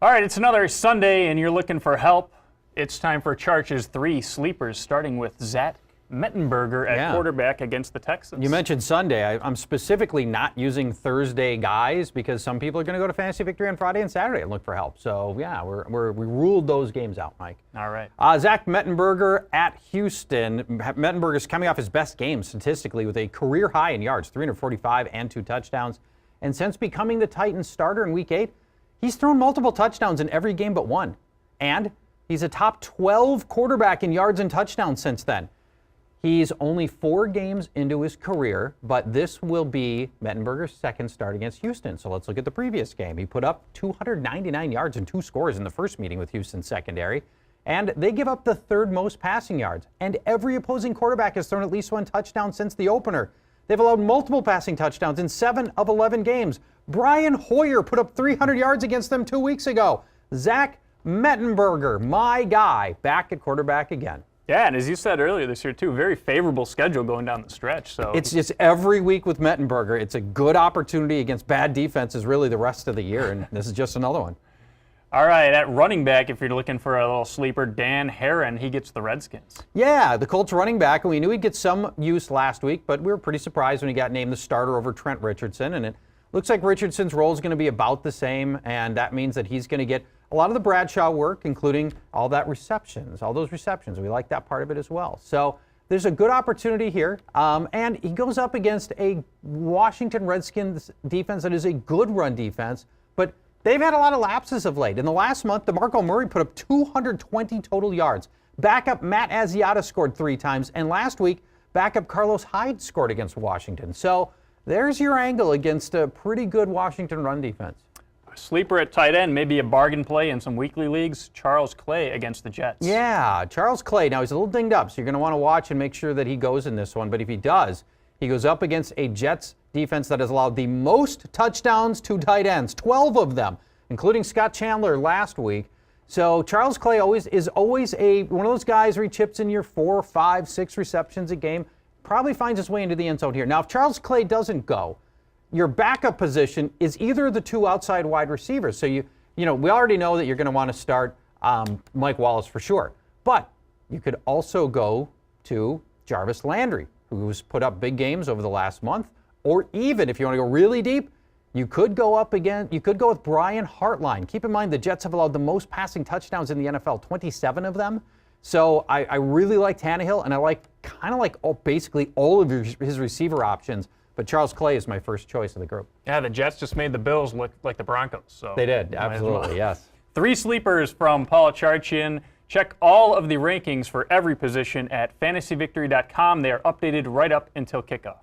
All right, it's another Sunday, and you're looking for help. It's time for Charch's 3 sleepers, starting with Zach Mettenberger at quarterback against the Texans. You mentioned Sunday. I'm specifically not using Thursday guys because some people are going to go to Fantasy Victory on Friday and Saturday and look for help. So, yeah, we ruled those games out, Mike. All right. Zach Mettenberger at Houston. Mettenberger's coming off his best game statistically with a career high in yards, 345 and 2 touchdowns. And since becoming the Titans starter in Week 8, he's thrown multiple touchdowns in every game but one. And he's a top 12 quarterback in yards and touchdowns since then. He's only 4 games into his career, but this will be Mettenberger's second start against Houston. So let's look at the previous game. He put up 299 yards and 2 scores in the first meeting with Houston's secondary, and they give up the 3rd most passing yards. And every opposing quarterback has thrown at least 1 touchdown since the opener. They've allowed multiple passing touchdowns in 7 of 11 games. Brian Hoyer put up 300 yards against them 2 weeks ago. Zach Mettenberger, my guy, back at quarterback again. Yeah, and as you said earlier this year, too, very favorable schedule going down the stretch. So it's just every week with Mettenberger. It's a good opportunity against bad defenses really the rest of the year, and this is just another one. All right, at running back, if you're looking for a little sleeper, Dan Herron, he gets the Redskins. Yeah, the Colts running back, and we knew he'd get some use last week, but we were pretty surprised when he got named the starter over Trent Richardson, and it looks like Richardson's role is going to be about the same, and that means that he's going to get a lot of the Bradshaw work, including all those receptions. We like that part of it as well. So there's a good opportunity here, and he goes up against a Washington Redskins defense that is a good run defense, but they've had a lot of lapses of late. In the last month, DeMarco Murray put up 220 total yards. Backup Matt Asiata scored 3 times, and last week, backup Carlos Hyde scored against Washington. So there's your angle against a pretty good Washington run defense. Sleeper at tight end, maybe a bargain play in some weekly leagues, Charles Clay against the Jets. Yeah, Charles Clay. Now, he's a little dinged up, so you're going to want to watch and make sure that he goes in this one. But if he does, he goes up against a Jets defense that has allowed the most touchdowns to tight ends, 12 of them, including Scott Chandler last week. So Charles Clay is always one of those guys where he chips in your 4, 5, 6 receptions a game, probably finds his way into the end zone here. Now, if Charles Clay doesn't go, your backup position is either the 2 outside wide receivers. So we already know that you're going to want to start Mike Wallace for sure. But you could also go to Jarvis Landry, who's put up big games over the last month. Or even if you want to go really deep, you could go with Brian Hartline. Keep in mind the Jets have allowed the most passing touchdowns in the NFL, 27 of them. So I really like Tannehill, and I kind of like basically all of his receiver options. But Charles Clay is my first choice of the group. Yeah, the Jets just made the Bills look like the Broncos. So they did, absolutely, yes. 3 sleepers from Paul Charchian. Check all of the rankings for every position at fantasyvictory.com. They are updated right up until kickoff.